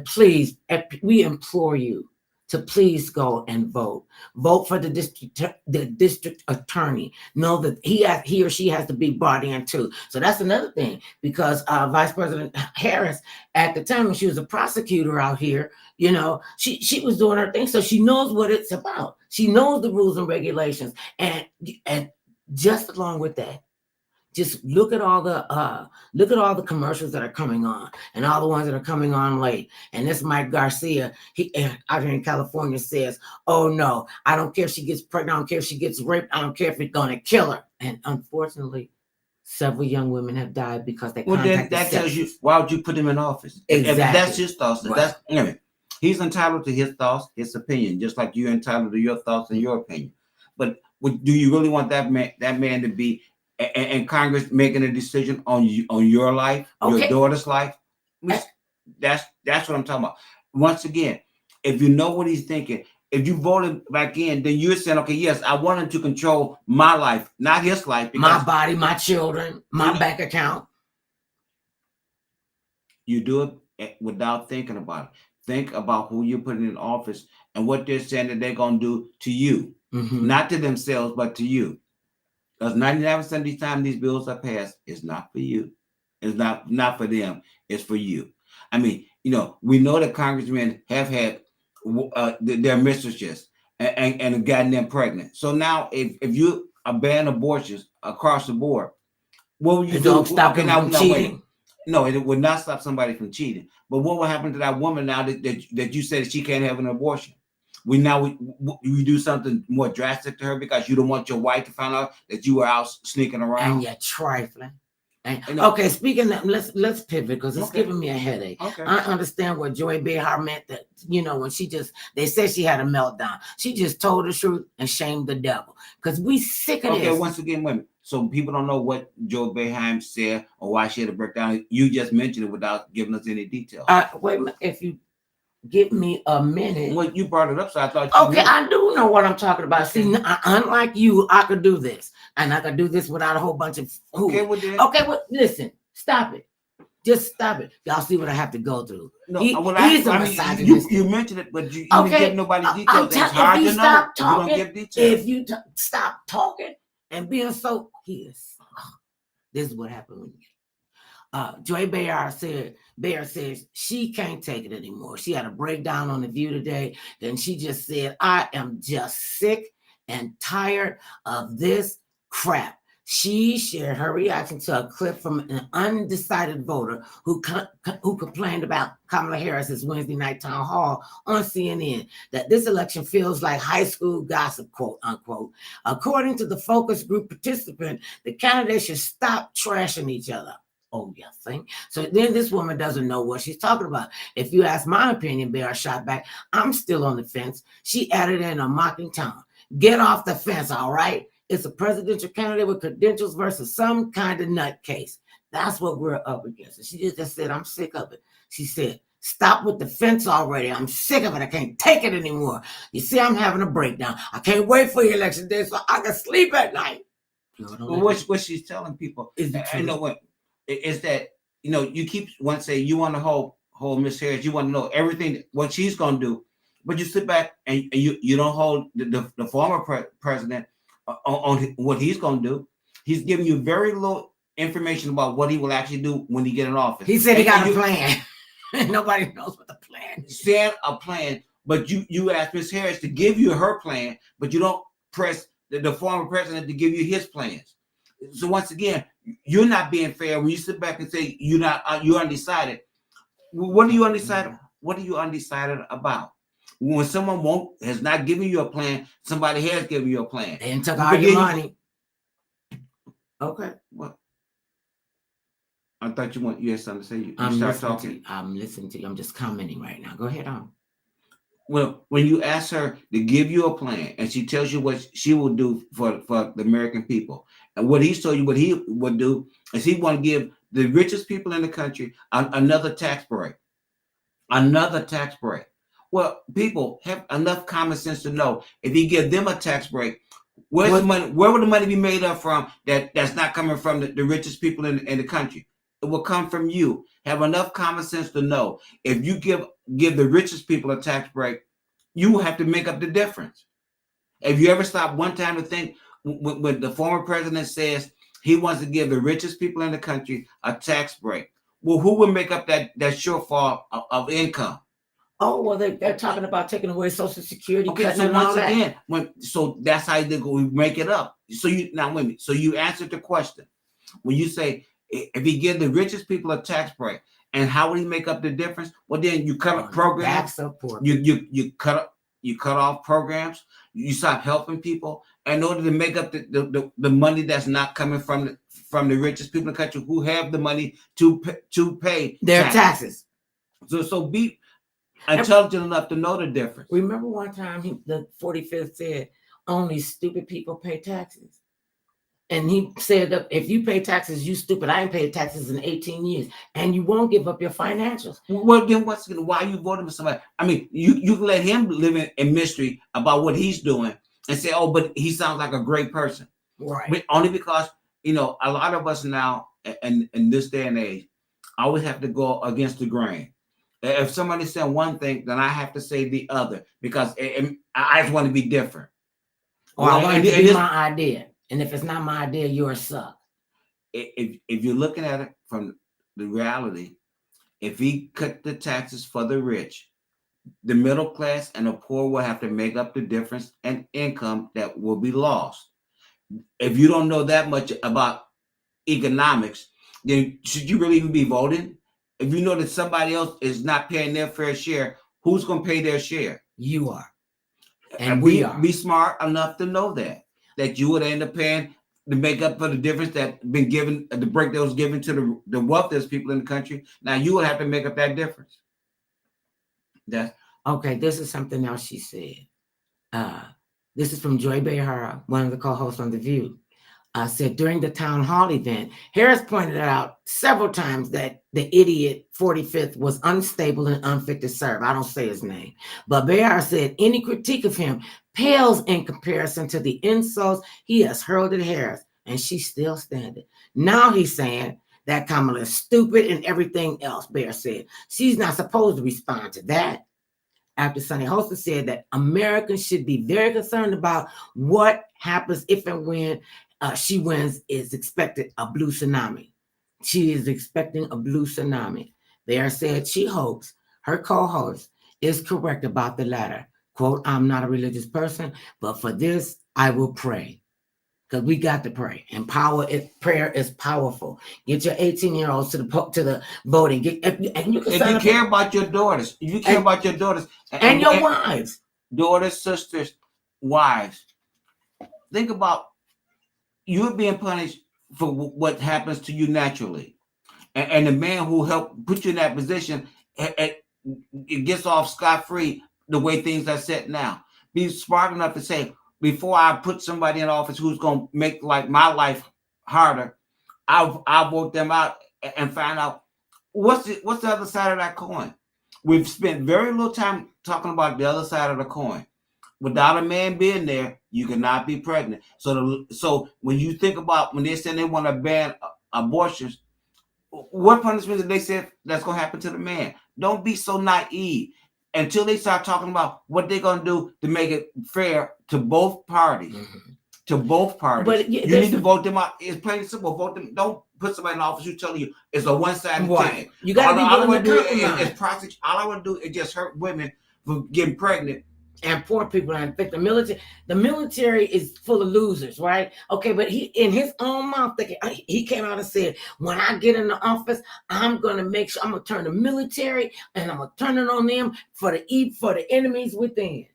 Please, we implore you to please go and vote. Vote for the district attorney. Know that he or she has to be brought in too. So that's another thing, because Vice President Harris, at the time when she was a prosecutor out here, she was doing her thing, so she knows what it's about. She knows the rules and regulations, and just along with that, just look at all the commercials that are coming on, and all the ones that are coming on late. And this Mike Garcia, he out here in California, says, "Oh no, I don't care if she gets pregnant. I don't care if she gets raped. I don't care if it's gonna kill her." And unfortunately, several young women have died because they Well, then contacted that tells you, sexes. why would you put him in office? Exactly. If that's his thoughts, Right. that's he's entitled to his thoughts, his opinion, just like you're entitled to your thoughts and your opinion. But do you really want that man to be in Congress making a decision on your life, your Okay. daughter's life? That's what I'm talking about. Once again, if you know what he's thinking, if you voted back in, then you're saying, okay, yes, I want him to control my life, not his life. My body, my children, my bank account. You do it without thinking about it. Think about who you're putting in office and what they're saying that they're going to do to you. Mm-hmm. Not to themselves, but to you. Because 99% of the time these bills are passed, it's not for you. It's not for them. It's for you. I mean, we know that congressmen have had their mistresses and gotten them pregnant. So now, if you ban abortions across the board, what will you do? Don't stop them from cheating. Wait. No, it would not stop somebody from cheating. But what will happen to that woman now that you said she can't have an abortion? We do something more drastic to her because you don't want your wife to find out that you were out sneaking around. And you're trifling. Okay, speaking of, let's pivot, because it's giving me a headache. Okay. I understand what Joy Behar meant, that when they said she had a meltdown. She just told the truth and shamed the devil, because we sick of this. Okay, once again, women. So people don't know what Joy Behar said or why she had a breakdown. You just mentioned it without giving us any details. Wait a minute, if you give me a minute. Well, you brought it up, so I thought you knew. I do know what I'm talking about. Okay. See, unlike you, I could do this. And I could do this without a whole bunch of listen, stop it. Just stop it. Y'all see what I have to go through. No, he's a misogynist. You mentioned it, but you didn't give nobody details. It's hard to know. You don't give details. If you stop talking and being so, this is what happened with me. Joy Behar says she can't take it anymore. She had a breakdown on The View today. Then she just said, "I am just sick and tired of this crap." She shared her reaction to a clip from an undecided voter who complained about Kamala Harris's Wednesday night town hall on CNN, that this election feels like high school gossip, quote unquote. According to the focus group participant, the candidates should stop trashing each other. Oh, you think? So then this woman doesn't know what she's talking about. If you ask my opinion, Bear shot back, I'm still on the fence. She added in a mocking tone. Get off the fence, all right? It's a presidential candidate with credentials versus some kind of nutcase. That's what we're up against. And she just said, I'm sick of it. She said, stop with the fence already. I'm sick of it. I can't take it anymore. You see, I'm having a breakdown. I can't wait for the election day so I can sleep at night. Well, what she's telling people is that you keep want to say you want to hold Miss Harris. You want to know everything what she's going to do, but you sit back and you don't hold the former president on what he's going to do. He's giving you very little information about what he will actually do when he get in office. He said he got a plan. Nobody knows what the plan is. Said a plan, but you ask Miss Harris to give you her plan, but you don't press the former president to give you his plans. So once again, you're not being fair when you sit back and say you're undecided. What are you undecided? What are you undecided about? When someone has not given you a plan, somebody has given you a plan. And took all your money. Okay. Well, I thought you had something to say. You I'm start listening to talking. you. I'm listening to you. I'm just commenting right now. Go ahead on. Well, when you ask her to give you a plan and she tells you what she will do for the American people, and what he's told you what he would do is he want to give the richest people in the country another tax break. Another tax break. Well, people have enough common sense to know if you give them a tax break, where's the What? money? Where would the money be made up from? That's not coming from the richest people in the country. It will come from you. Have enough common sense to know if you give the richest people a tax break, you have to make up the difference. If you ever stop one time to think when the former president says he wants to give the richest people in the country a tax break, well, who will make up that shortfall of income? Oh, well, they're talking about taking away Social Security, Okay, cutting so and all once that. again, so that's how they go make it up. So you now wait a minute. So you answered the question when you say if he give the richest people a tax break, and how would he make up the difference? Well, then you cut up On the programs. backs of poor You people. you cut off programs. You stop helping people in order to make up the money that's not coming from the richest people in the country who have the money to pay Their taxes. taxes. So be And intelligent enough to know the difference. remember one time the 45th said only stupid people pay taxes. And he said that if you pay taxes, you stupid. I ain't paid taxes in 18 years. And you won't give up your financials. Well, then why are you voting for somebody? I mean, you can let him live in mystery about what he's doing and say, oh, but he sounds like a great person. Right. But only because, a lot of us now in this day and age always have to go against the grain. If somebody said one thing, then I have to say the other because I just want to be different. Or I want it to be my idea. And if it's not my idea, you're a suck. If you're looking at it from the reality, if he cut the taxes for the rich, the middle class and the poor will have to make up the difference in income that will be lost. If you don't know that much about economics, then should you really even be voting? If you know that somebody else is not paying their fair share, who's going to pay their share? You are. And we are. Be smart enough to know that you would end up paying to make up for the difference that been given, the break that was given to the wealthiest people in the country. Now you would have to make up that difference. That's okay. This is something else she said. This is from Joy Behar, one of the co-hosts on The View. Said during the town hall event, Harris pointed out several times that the idiot 45th was unstable and unfit to serve. I don't say his name. But Behar said any critique of him pales in comparison to the insults he has hurled at Harris, and she's still standing. Now he's saying that Kamala is stupid and everything else, Behar said. She's not supposed to respond to that. After Sunny Hostin said that Americans should be very concerned about what happens if and when she wins, is expected a blue tsunami. She is expecting a blue tsunami. Behar said she hopes her co-host is correct about the latter. Quote, I'm not a religious person, but for this, I will pray. Because we got to pray, and prayer is powerful. Get your 18-year-olds to the voting. And you can if you care about your daughters, and your wives, daughters, sisters, wives, think about you're being punished for what happens to you naturally, and the man who helped put you in that position it gets off scot-free the way things are set now. Be smart enough to say, before I put somebody in office who's going to make my life harder, I'll vote them out and find out what's the other side of that coin. We've spent very little time talking about the other side of the coin. Without a man being there, you cannot be pregnant. So when you think about when they say they want to ban abortions, what punishment did they say that's going to happen to the man? Don't be so naive until they start talking about what they're going to do to make it fair to both parties. Mm-hmm. To both parties. But you need to vote them out. It's plain and simple. Vote them. Don't put somebody in office who's telling you it's a one-sided ticket. You got to be willing to compromise. All I want to do is just hurt women from getting pregnant. And poor people are infected. The military is full of losers, right? Okay, but he, in his own mouth, he came out and said, when I get in the office, I'm going to make sure I'm going to turn the military and I'm going to turn it on them for the enemies within.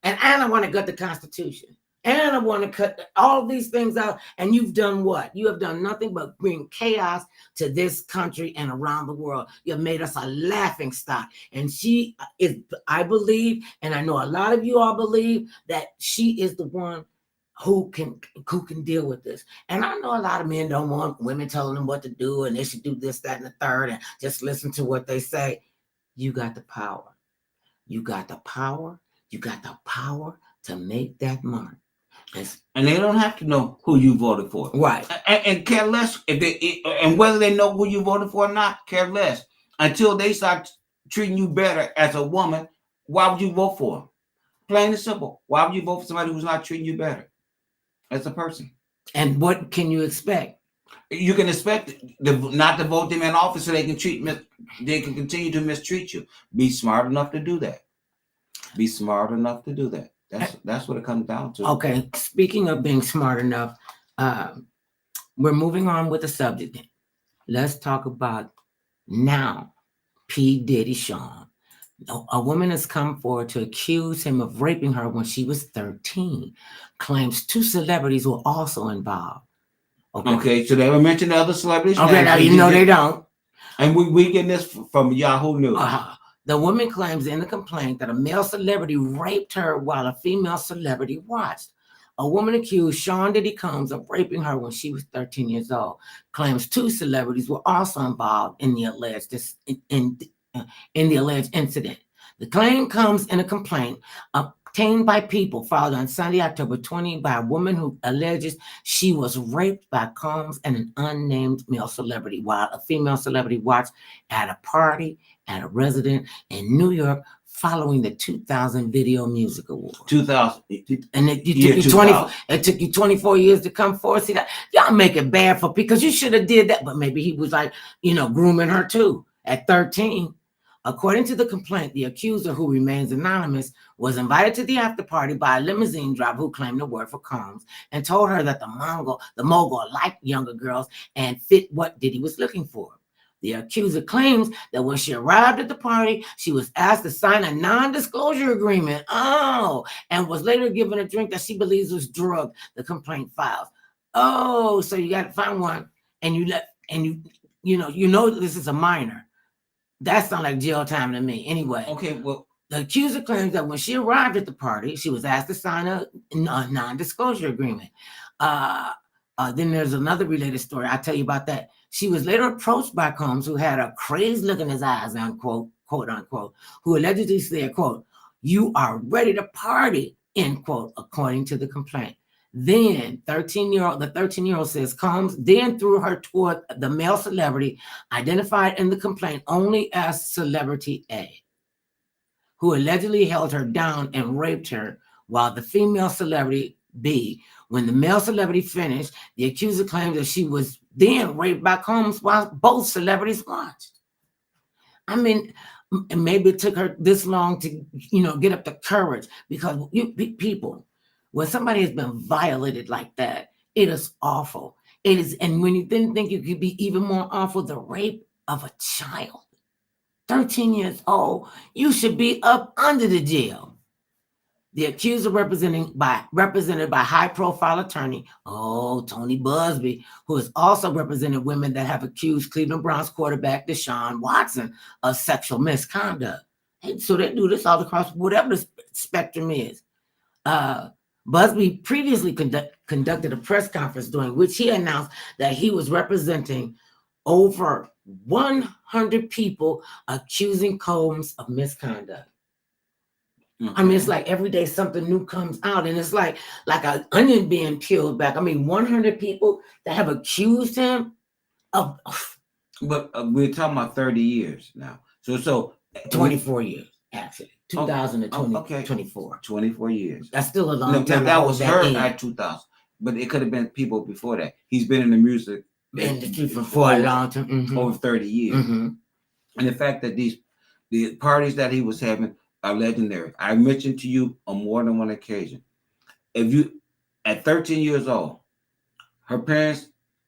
And I don't want to gut the Constitution. And I want to cut all these things out. And you've done what? You have done nothing but bring chaos to this country and around the world. You have made us a laughing stock. And she is, I believe, and I know a lot of you all believe that she is the one who can deal with this. And I know a lot of men don't want women telling them what to do and they should do this, that, and the third, and just listen to what they say. You got the power. You got the power. You got the power to make that mark. And they don't have to know who you voted for, Right? And care less if they and whether they know who you voted for or not. Care less until they start treating you better as a woman. Why would you vote for them? Plain and simple. Why would you vote for somebody who's not treating you better as a person? And what can you expect? You can expect not to vote them in office so they can they can continue to mistreat you. Be smart enough to do that. Be smart enough to do that. That's what it comes down to. Okay, speaking of being smart enough, we're moving on with the subject. Let's talk about now P. Diddy Sean. A woman has come forward to accuse him of raping her when she was 13. Claims 2 celebrities were also involved. Okay, so they were mentioning other celebrities. Okay, now you know they don't. And we getting this from Yahoo News. The woman claims in the complaint that a male celebrity raped her while a female celebrity watched. A woman accused Sean Diddy Combs of raping her when she was 13 years old. Claims 2 celebrities were also involved in the alleged incident. The claim comes in a complaint obtained by People filed on Sunday, October 20, by a woman who alleges she was raped by Combs and an unnamed male celebrity while a female celebrity watched at a party at a residence in New York following the 2000 Video Music Awards. 2000. And it took you 24 years to come forward. See that? Y'all make it bad for, because you should have did that. But maybe he was like, grooming her too at 13. According to the complaint, the accuser, who remains anonymous, was invited to the after party by a limousine driver who claimed to work for Combs and told her that the mogul liked younger girls and fit what Diddy was looking for. The accuser claims that when she arrived at the party, she was asked to sign a non-disclosure agreement. And was later given a drink that she believes was drugged. The complaint files. So you got to find one, and you know this is a minor. That sounds like jail time to me. Anyway. Okay, well, the accuser claims that when she arrived at the party, she was asked to sign a non-disclosure agreement. Then there's another related story. I'll tell you about that. She was later approached by Combs, who had a crazed look in his eyes, unquote, quote unquote, who allegedly said, quote, "You are ready to party," end quote, according to the complaint. Then the 13-year-old says Combs then threw her toward the male celebrity identified in the complaint only as Celebrity A, who allegedly held her down and raped her, while the female celebrity B, when the male celebrity finished, the accuser claims that she was then raped by Combs while both celebrities watched. I mean, maybe it took her this long to, get up the courage, because people, when somebody has been violated like that, it is awful. It is, and when you didn't think it could be even more awful, the rape of a child, 13 years old, you should be up under the jail. The accuser, represented by high-profile attorney, Tony Busby, who has also represented women that have accused Cleveland Browns quarterback Deshaun Watson of sexual misconduct. So they do this all across whatever the spectrum is. Busby previously conducted a press conference during which he announced that he was representing over 100 people accusing Combs of misconduct. Okay. I mean, it's like every day something new comes out, and it's like an onion being peeled back. I mean, 100 people that have accused him of. But we're talking about 30 years now. So 24 years, actually. 2000 to 24. 24 years. That's still a long time. That was her at 2000. But it could have been people before that. He's been in the music industry for a long time. Mm-hmm. Over 30 years. Mm-hmm. And the fact that the parties that he was having are legendary. I mentioned to you on more than one occasion. If you, at 13 years old, her parents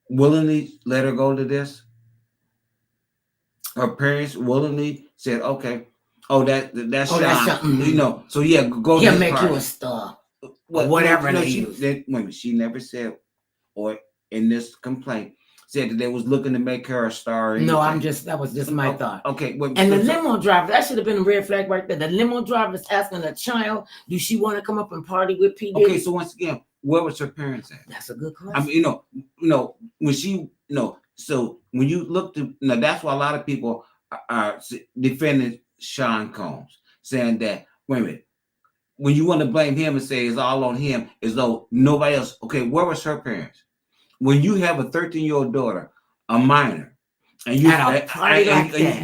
willingly let her go to this. Her parents willingly said, "Okay, that's Sean, something, So yeah, go. He'll make you a star." or whatever they use. She never said, or in this complaint, said that they was looking to make her a star. No, that was just my thought. Okay. And the limo driver, that should have been a red flag right there. The limo driver is asking a child, do she want to come up and party with P. Diddy? Okay, so once again, where was her parents at? That's a good question. I mean, when she, so when you look to, that's why a lot of people are defending Sean Combs, saying that, wait a minute, when you want to blame him and say it's all on him, as though nobody else, okay, where was her parents? When you have a 13-year-old daughter, a minor, and you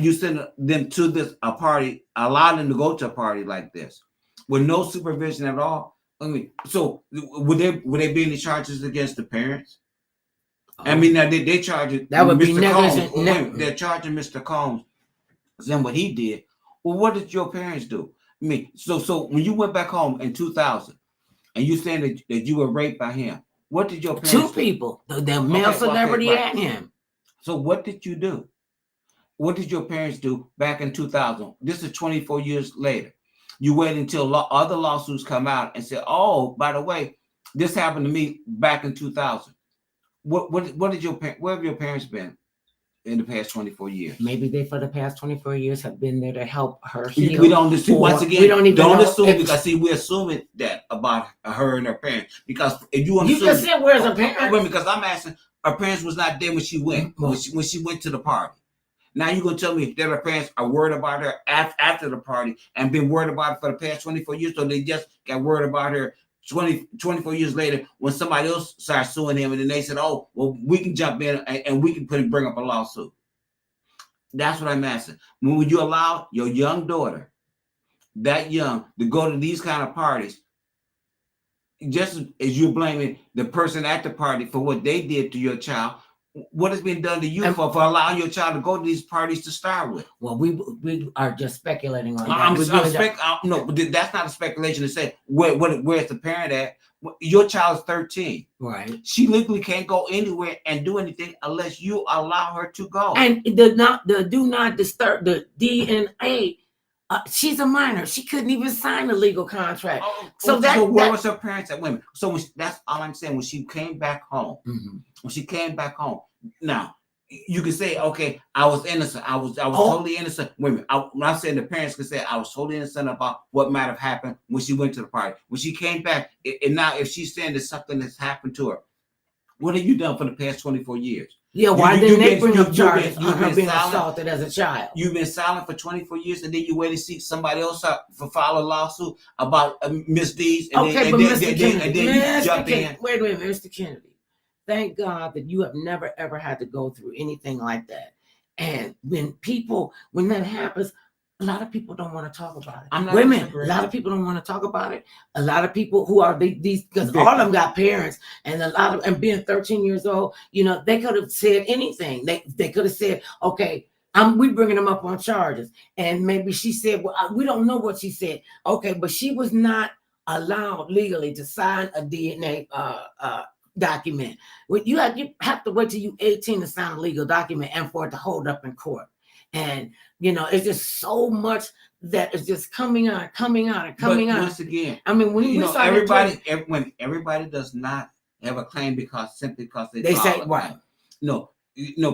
you send them to a party, allow them to go to a party like this with no supervision at all. I mean, so would there be any charges against the parents? I mean, now they charge it. That would be negligent. They're charging Mr. Combs then what he did. Well, what did your parents do? I mean, so when you went back home in 2000 and you saying that you were raped by him, what did your parents do? 2 people, the male celebrity and him. So what did you do? What did your parents do back in 2000? This is 24 years later. You wait until other lawsuits come out and say, oh, by the way, this happened to me back in 2000. What did where have your parents been in the past 24 years? Maybe they, for the past 24 years, have been there to help her heal. We don't assume, once again, we don't assume, because see, we're assuming that about her and her parents. Because if you want to, you just said, where's her parents? Because I'm asking, her parents was not there when she went, when she went to the party. Now you're going to tell me that her parents are worried about her after the party and been worried about it for the past 24 years, so they just got worried about her 24 years later when somebody else starts suing him, and then they said, oh, well, we can jump in and we can bring up a lawsuit. That's what I'm asking. When you allow your young daughter, that young, to go to these kind of parties, just as you're blaming the person at the party for what they did to your child, what has been done to you for allowing your child to go to these parties to start with? Well, we are just speculating on that. No, but that's not a speculation to say where's the parent at. Your child is 13. Right. She legally can't go anywhere and do anything unless you allow her to go. And do not disturb the DNA. She's a minor. She couldn't even sign a legal contract. So where was her parents at? Women. So that's all I'm saying. When she came back home, now you can say, okay, I was innocent. I was totally innocent. Women. When I'm saying the parents can say I was totally innocent about what might have happened when she went to the party. When she came back, and now if she's saying there's something that's happened to her, what have you done for the past 24 years? Yeah, why didn't they bring up charges on her being assaulted as a child? You've been silent for 24 years, and then you wait to see somebody else file a lawsuit about misdeeds, and then you jump in. Wait a minute, Mr. Kennedy. Thank God that you have never, ever had to go through anything like that. And when that happens, a lot of people don't want to talk about it. Women, a lot of people don't want to talk about it. A lot of people who are these, because all of them got parents, and and being 13 years old, they could have said anything. They could have said, okay, we bringing them up on charges. And maybe she said, well, we don't know what she said. Okay, but she was not allowed legally to sign a DNA document. You have to wait till you're 18 to sign a legal document and for it to hold up in court. And it's just so much that is just coming out. Once again, I mean, when everybody does not have a claim simply because they say right. No,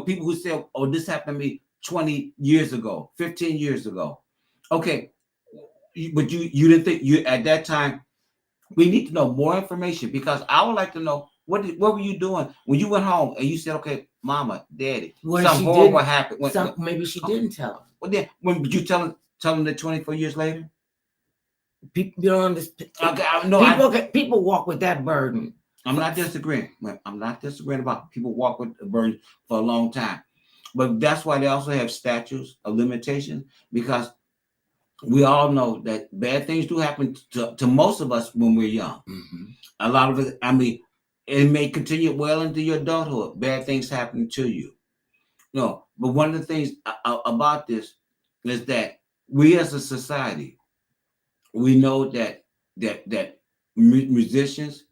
people who say, "Oh, this happened to me 20 years ago, 15 years ago." Okay, but you didn't think at that time. We need to know more information, because I would like to know what were you doing when you went home and you said, "Okay, Mama, Daddy, something horrible happened." Maybe she didn't tell him. Well, then when did you tell him that 24 years later? People don't understand. People walk with that burden. I'm not disagreeing. I'm not disagreeing about people walk with the burden for a long time, but that's why they also have statutes of limitations, because we all know that bad things do happen to most of us when we're young. Mm-hmm. A lot of it, I mean, it may continue well into your adulthood. Bad things happen to you. No, but one of the things about this is that we as a society, we know that musicians,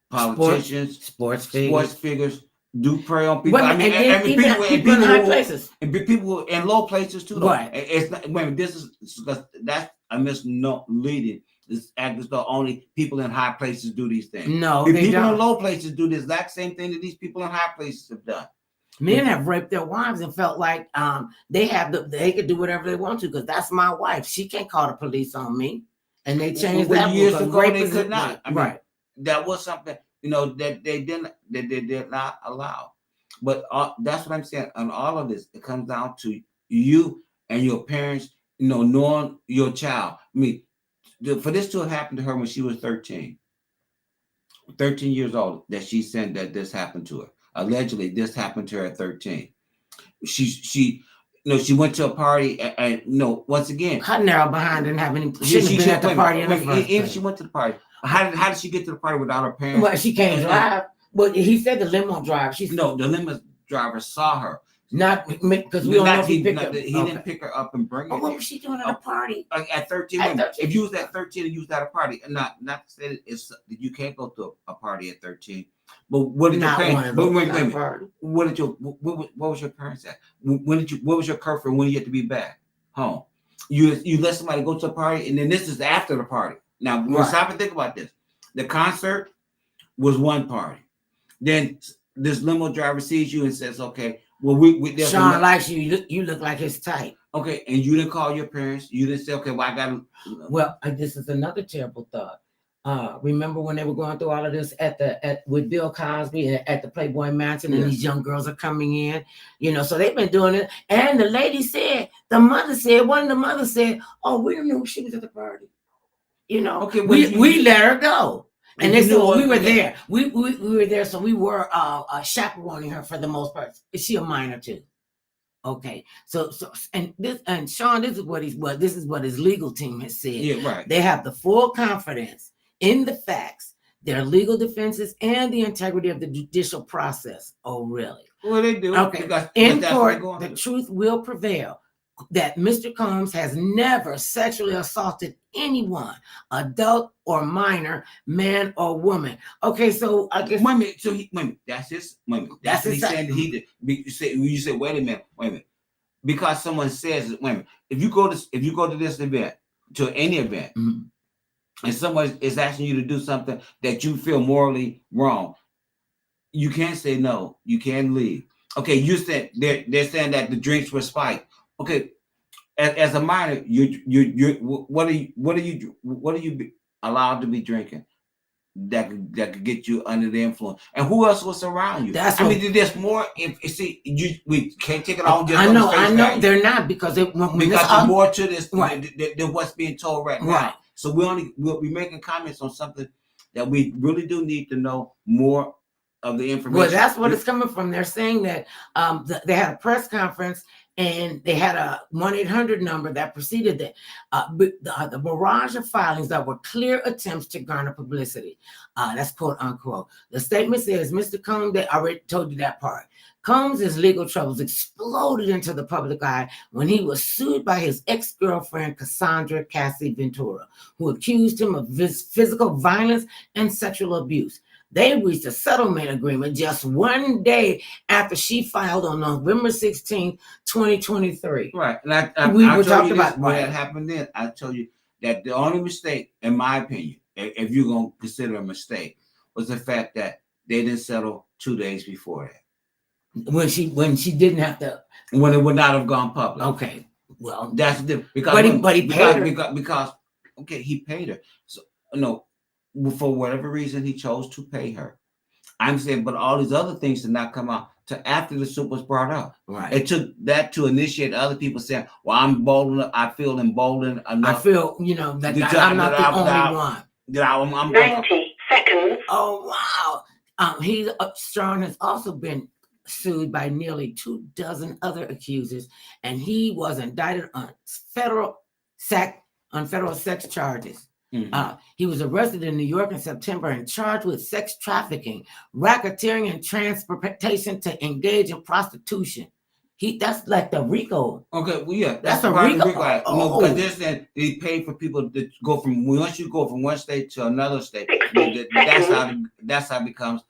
politicians, sports figures do prey on people. People in high places, and people in low places too. Right. It's not. This is because that's a misleading this act as though only people in high places do these things. No, If they people don't. in low places do the exact same thing that these people in high places have done. Men have raped their wives and felt like they could do whatever they want to because that's my wife. She can't call the police on me. And they changed that years because ago rape they is could not. I mean, right. that was something that they did not allow. But that's what I'm saying. On all of this, it comes down to you and your parents, knowing your child. I mean, for this to have happened to her when she was 13 years old, that she said that this happened to her. Allegedly, this happened to her at 13. She went to a party and once again, her narrow behind didn't have any. Shouldn't have been at the party in the first even place. she went to the party. How did she get to the party without her parents? Well, she can't drive. But he said the limo driver. No, the limo driver saw her. Not because we don't know if he picked her. He didn't pick her up and bring her. What was she doing at a party? At 13. If you was at 13 and you was at a party, not to say that you can't go to a party at 13. But what did your parents? What was your parents at? What was your curfew? When you had to be back home? You let somebody go to a party, and then this is after the party. Now, stop and think about this. The concert was one party. Then this limo driver sees you and says, "Okay, well, Sean likes you. You look like his type." Okay, and you didn't call your parents. You didn't say, "Okay, well, I got to." Well, this is another terrible thought. Remember when they were going through all of this with Bill Cosby at the Playboy Mansion, and these young girls are coming in, so they've been doing it. And the lady said, one of the mothers said, "Oh, we didn't know she was at the party." Okay, we let her go. And they said, "Well, we were there. We were there, so we were chaperoning her for the most part. Is she a minor too?" Okay, so and Sean, this is what his legal team has said. Yeah, right. They have the full confidence in the facts, their legal defenses, and the integrity of the judicial process. Oh, really? Well, they do. Okay. In court, the truth will prevail that Mr. Combs has never sexually assaulted anyone, adult or minor, man or woman. Okay, so I guess that's his. That's what he's saying that he did. You say, wait a minute. Because someone says, wait a minute. If you go to this event, to any event, and someone is asking you to do something that you feel morally wrong, you can't say no. You can't leave. Okay, you said they're saying that the drinks were spiked. Okay, as a minor, what are you allowed to be drinking that could get you under the influence? And who else was around you? There's more. We can't take it all. I know they're not because there's more to this than what's being told right now. Right. So we'll be making comments on something that we really do need to know more of the information. Well, that's what it's coming from. They're saying that they had a press conference and they had a 1-800 number that preceded that. The barrage of filings that were clear attempts to garner publicity. That's quote unquote. The statement says, Mr. Combs, they already told you that part. Combs' legal troubles exploded into the public eye when he was sued by his ex-girlfriend, Cassandra Cassie Ventura, who accused him of physical violence and sexual abuse. They reached a settlement agreement just one day after she filed on November 16, 2023. Right. And we were talking about what had happened then. I told you that the only mistake, in my opinion, if you're going to consider a mistake, was the fact that they didn't settle 2 days before that. When she didn't have to. When it would not have gone public. Okay. Well, that's the because he paid her. Because he paid her. So for whatever reason he chose to pay her. I'm saying, but all these other things did not come out till after the suit was brought up. Right. It took that to initiate other people saying, "Well, I'm bold. I feel emboldened enough. I feel that I'm not the only one." I'm 90 seconds. Oh wow! Sean has also been sued by nearly 24 other accusers, and he was indicted on federal sex charges. Mm-hmm. He was arrested in New York in September and charged with sex trafficking, racketeering, and transportation to engage in prostitution. That's like the RICO. Okay, well, yeah, that's a RICO. Because they're saying they pay for people to go once you go from one state to another state. That's how it becomes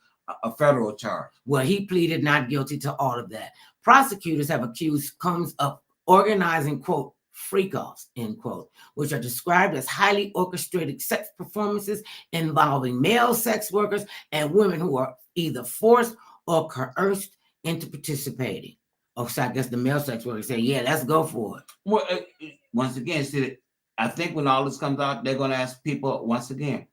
a federal charge. Well, he pleaded not guilty to all of that. Prosecutors have accused Combs of organizing, quote, freak-offs, end quote, which are described as highly orchestrated sex performances involving male sex workers and women who are either forced or coerced into participating. Oh, so I guess the male sex workers say, yeah, let's go for it. Well, once again, see, I think when all this comes out, they're going to ask people once again,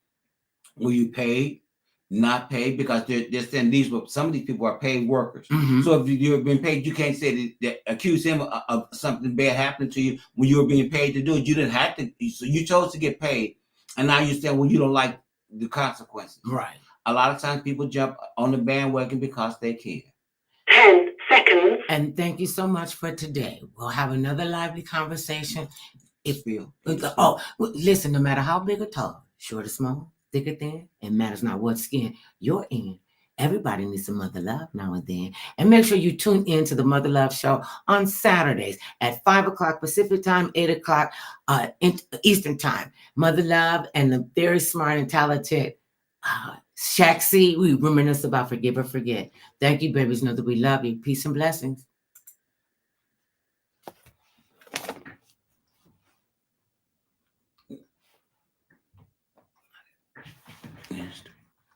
will you pay, not pay? Because they're saying some of these people are paid workers. Mhm. So if you've been paid, you can't say that accuse him of something bad happening to you when you were being paid to do it. You didn't have to. So you chose to get paid, and now you're saying, well, you don't like the consequences. Right. A lot of times people jump on the bandwagon because they can. 10 seconds. And thank you so much for today. We'll have another lively conversation. Listen, no matter how big or tall, short or small, thick or thin, it matters not what skin you're in. Everybody needs some mother love now and then. And make sure you tune in to the Mother Love Show on Saturdays at 5 o'clock Pacific time, 8 o'clock Eastern time. Mother Love and the very smart and talented Shaq C. We reminisce about Forgive or Forget. Thank you, babies. Know that we love you. Peace and blessings. Yes.